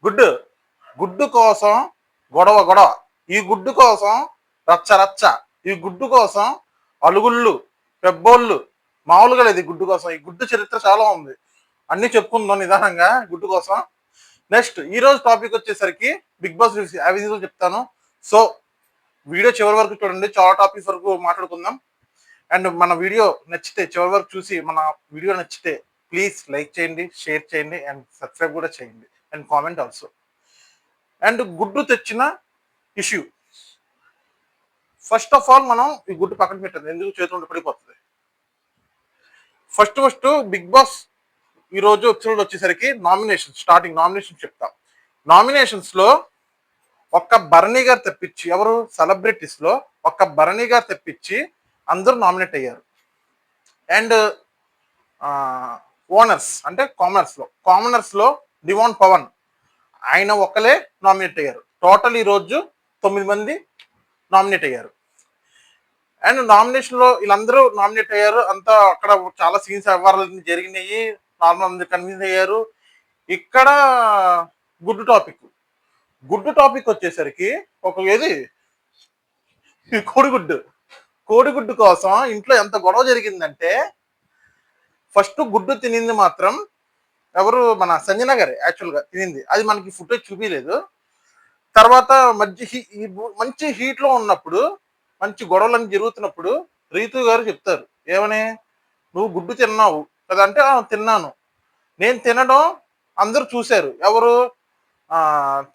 గుడ్డు గుడ్డు కోసం గొడవ గొడవ, ఈ గుడ్డు కోసం రచ్చ రచ్చ, ఈ గుడ్డు కోసం అలుగుళ్ళు పెబ్బోళ్ళు. మామూలుగా లేదు ఈ గుడ్డు కోసం. ఈ గుడ్డు చరిత్ర చాలా ఉంది, అన్ని చెప్పుకుందాం నిదానంగా గుడ్డు కోసం. నెక్స్ట్ ఈ రోజు టాపిక్ వచ్చేసరికి బిగ్ బాస్ అవిజీలో చెప్తాను. సో వీడియో చివరి వరకు చూడండి, చాలా టాపిక్స్ వరకు మాట్లాడుకుందాం. అండ్ మన వీడియో నచ్చితే చివరి వరకు చూసి మన వీడియో నచ్చితే ప్లీజ్ లైక్ చేయండి, షేర్ చేయండి అండ్ సబ్స్క్రైబ్ కూడా చేయండి అండ్ కామెంట్ ఆల్సో. అండ్ గుడ్డు తెచ్చిన ఇష్యూ, ఫస్ట్ ఆఫ్ ఆల్ మనం ఈ గుడ్డు పక్కన పెట్టండి, ఎందుకు చేతులు పడిపోతుంది. ఫస్ట్ బిగ్ బాస్ ఈరోజు ఎపిసోడ్ వచ్చేసరికి నామినేషన్ స్టార్టింగ్. నామినేషన్ చెప్తా. నామినేషన్స్ లో ఒక్క భరణి గారు తెప్పించి, ఎవరు సెలబ్రిటీస్ లో ఒక్క భరణి గారు తెప్పించి అందరూ నామినేట్ అయ్యారు. అండ్ ఓనర్స్ అంటే కామనర్స్ లో డివాన్ పవన్ ఆయన ఒక్కలే నామినేట్ అయ్యారు. టోటల్ ఈరోజు 9 మంది నామినేట్ అయ్యారు. అండ్ నామినేషన్ లో వీళ్ళందరూ నామినేట్ అయ్యారు. అంతా అక్కడ చాలా సీన్స్ వ్యవహారాలు జరిగినాయి, నార్మల్ అందరు కన్విన్స్ అయ్యారు. ఇక్కడ గుడ్డు టాపిక్ వచ్చేసరికి ఒక ఏది కోడిగుడ్డు కోసం ఇంట్లో ఎంత గొడవ జరిగిందంటే, ఫస్ట్ గుడ్డు తినింది మాత్రం ఎవరు, మన సంజన గారే యాక్చువల్గా తినింది. అది మనకి ఫుటేజ్ చూపించలేదు. తర్వాత మంచి హీట్ లో ఉన్నప్పుడు, మంచి గొడవలన్నీ జరుగుతున్నప్పుడు రీతు గారు చెప్తారు ఏమని, నువ్వు గుడ్డు తిన్నావు కదా అంటే, తిన్నాను. నేను తినడం అందరూ చూశారు, ఎవరు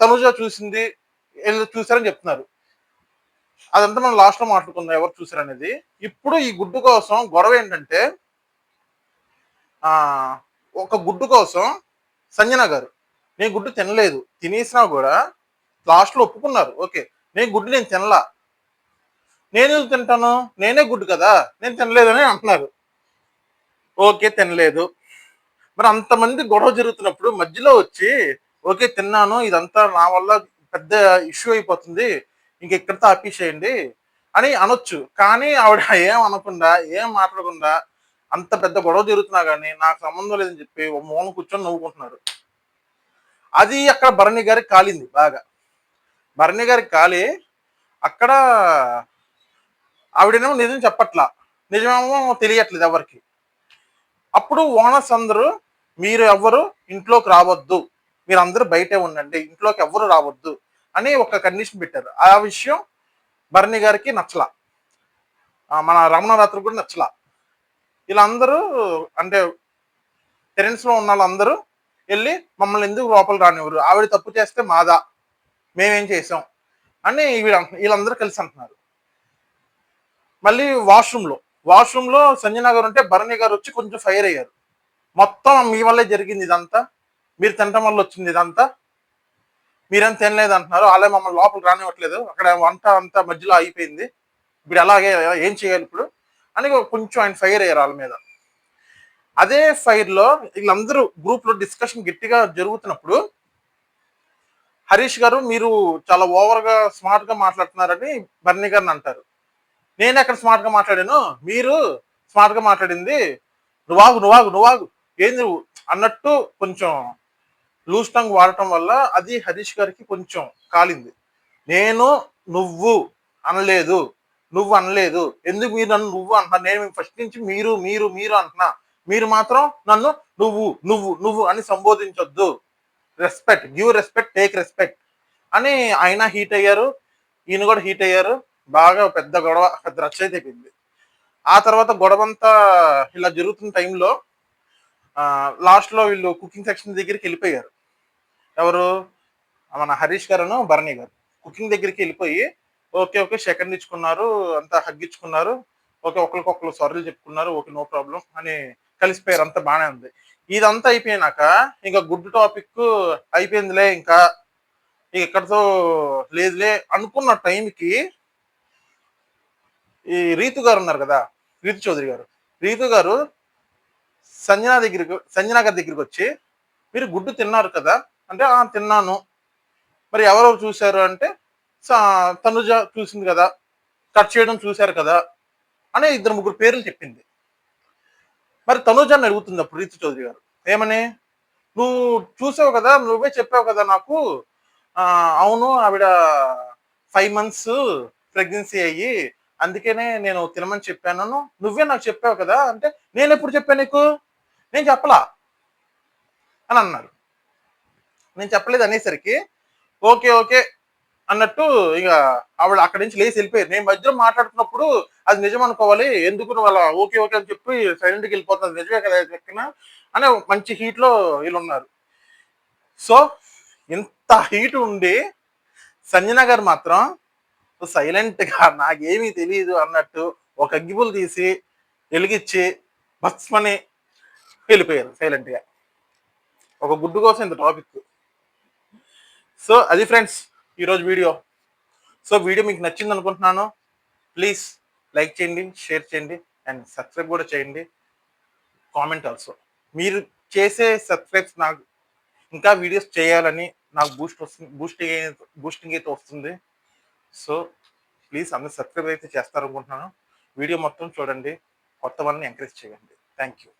తనుజ చూసింది, వీళ్ళు చూసారని చెప్తున్నారు. అదంతా మనం లాస్ట్ లో మాట్లాడుకుందాం ఎవరు చూసారనేది. ఇప్పుడు ఈ గుడ్డు కోసం గొడవ ఏంటంటే, ఒక గుడ్డు కోసం సంజన గారు నేను గుడ్డు తినలేదు, తినేసినా కూడా లాస్ట్ లో ఒప్పుకున్నారు, ఓకే నేను తినలా, నేను తింటాను, నేనే గుడ్డు కదా, నేను తినలేదని అంటున్నారు. ఓకే తినలేదు. మరి అంతమంది గొడవ జరుగుతున్నప్పుడు మధ్యలో వచ్చి ఓకే తిన్నాను, ఇదంతా నా వల్ల పెద్ద ఇష్యూ అయిపోతుంది, ఇంకెక్కడితో ఆపేసేయండి అని అనొచ్చు. కానీ ఆవిడ ఏం అనకుండా, ఏం మాట్లాడకుండా, అంత పెద్ద గొడవ జరుగుతున్నా కానీ నాకు సంబంధం లేదని చెప్పి మూలం కూర్చొని నవ్వుకుంటున్నారు. అది అక్కడ భరణి గారికి కాలింది బాగా. భరణి గారికి కాలి అక్కడ ఆవిడేమో నిజం చెప్పట్లా, నిజమేమో తెలియట్లేదు ఎవరికి. అప్పుడు ఓనర్స్ అందరూ మీరు ఎవ్వరు ఇంట్లోకి రావద్దు, మీరు అందరూ బయటే ఉండండి, ఇంట్లోకి ఎవ్వరు రావద్దు అని ఒక కండిషన్ పెట్టారు. ఆ విషయం భరణి గారికి నచ్చలా, మన రమణరాత్రి కూడా నచ్చలా. వీళ్ళందరూ అంటే టెరెన్స్ లో ఉన్న వాళ్ళందరూ వెళ్ళి మమ్మల్ని ఎందుకు లోపల రానివ్వరు, ఆవిడ తప్పు చేస్తే మాదా, మేమేం చేసాం అని వీళ్ళందరూ కలిసి అంటున్నారు. మళ్ళీ వాష్రూమ్ లో సంజన గారు ఉంటే భరణి గారు వచ్చి కొంచెం ఫైర్ అయ్యారు. మొత్తం మీ వల్లే జరిగింది ఇదంతా, మీరు తినటం వల్ల వచ్చింది ఇదంతా, మీరేం తినలేదు అంటున్నారు, అలాగే మమ్మల్ని లోపల రానివ్వట్లేదు, అక్కడ వంట అంతా మధ్యలో అయిపోయింది, ఇప్పుడు అలాగే ఏం చేయాలి ఇప్పుడు అని కొంచెం ఆయన ఫైర్ అయ్యారు వాళ్ళ మీద. అదే ఫైర్ లో వీళ్ళందరూ గ్రూప్ లో డిస్కషన్ గట్టిగా జరుగుతున్నప్పుడు హరీష్ గారు మీరు చాలా ఓవర్ గా స్మార్ట్ గా మాట్లాడుతున్నారని భరణి గారిని అంటారు. నేను ఎక్కడ స్మార్ట్ గా మాట్లాడాను, మీరు స్మార్ట్ గా మాట్లాడింది, నువ్వాగు ఏంది నువ్వు అన్నట్టు కొంచెం లూజ్ టంగ్ వాడటం వల్ల అది హరీష్ గారికి కొంచెం కాలింది. నేను నువ్వు అనలేదు, ఎందుకు మీరు నన్ను నువ్వు అంటున్నా, నేను ఫస్ట్ నుంచి మీరు మీరు మీరు అంటున్నా, మీరు మాత్రం నన్ను నువ్వు నువ్వు నువ్వు అని సంబోధించొద్దు, respect, give respect, take respect అని ఆయన హీట్ అయ్యారు, ఈయన కూడా హీట్ అయ్యారు. బాగా పెద్ద గొడవ, పెద్ద రచ్చ అయితే అయిపోయింది. ఆ తర్వాత గొడవంతా ఇలా జరుగుతున్న టైంలో లాస్ట్ లో వీళ్ళు కుకింగ్ సెక్షన్ దగ్గరికి వెళ్ళిపోయారు. ఎవరు, మన హరీష్ గారును భరణి గారు కుకింగ్ దగ్గరికి వెళ్ళిపోయి ఓకే సెకండ్ ఇచ్చుకున్నారు, అంతా హగ్గించుకున్నారు, ఓకే ఒకరికొకరు సారీలు చెప్పుకున్నారు, ఓకే నో ప్రాబ్లం అని కలిసిపోయారు, అంతా బాగానే ఉంది. ఇదంతా అయిపోయినాక ఇంకా గుడ్ టాపిక్ అయిపోయిందిలే, ఇంకా ఇక్కడతో లేదులే అనుకున్న టైంకి ఈ రీతు గారు ఉన్నారు కదా, రీతు చౌదరి గారు, రీతు గారు సంజనా గారి దగ్గరికి వచ్చి మీరు గుడ్డు తిన్నారు కదా అంటే, తిన్నాను, మరి ఎవరెవరు చూశారు అంటే, తనుజ చూసింది కదా, కట్ చేయడం చూశారు కదా అని 2-3 పేర్లు చెప్పింది. మరి తనుజాన్ని అడుగుతుంది అప్పుడు రీతు చౌదరి గారు ఏమని, నువ్వు చూసావు కదా, నువ్వే చెప్పావు కదా నాకు. అవును ఆవిడ 5 మంత్స్ ప్రెగ్నెన్సీ అయ్యి అందుకనే నేను తినమని చెప్పాను. నువ్వే నాకు చెప్పావు కదా అంటే, నేనెప్పుడు చెప్పాను నీకు? నేను చెప్పలా అని అన్నాడు. నేను చెప్పలేదు అనేసరికి ఓకే. ఓకే. అన్నట్టు ఇగ ఆవిడ అక్కడి నుంచి లేసి ఎళ్ళిపోయారు. నేను మధ్యలో మాట్లాడుతున్నప్పుడు అది నిజం అనుకోవాలి. ఎందుకు నువ్వు అలా ఓకే. ఓకే. అని చెప్పి సైలెంట్‌గా ఎళ్ళిపోతుంది. నిజమే కదా! చెప్పిన అని మంచి హీట్‌లో ఈళ్ళున్నారు. సో, ఇంత హీట్ ఉండి సంజన గారు మాత్రం సైలెంట్‌గా నాకేమీ తెలీదు అన్నట్టు ఒక అగ్గిపుల్ల తీసి ఎలిగిచ్చి బస్మని వెళ్ళిపోయారు సైలెంట్‌గా. ఒక గుడ్డు కోసం ఇంత టాపిక్. సో, అది ఫ్రెండ్స్ ఈరోజు వీడియో. సో, వీడియో మీకు నచ్చిందనుకుంటున్నాను. ప్లీజ్ లైక్ చేయండి, షేర్ చేయండి అండ్ సబ్స్క్రైబ్ కూడా చేయండి. Comment also. మీరు చేసే సబ్స్క్రైబ్స్ నాకు ఇంకా వీడియోస్ చేయాలని నాకు బూస్టింగ్ అయితే వస్తుంది. సో, ప్లీజ్ అందరూ సబ్స్క్రైబ్ అయితే చేస్తారనుకుంటున్నాను. వీడియో మొత్తం చూడండి. కొత్త వాళ్ళని ఎంకరేజ్ చేయండి. Thank you.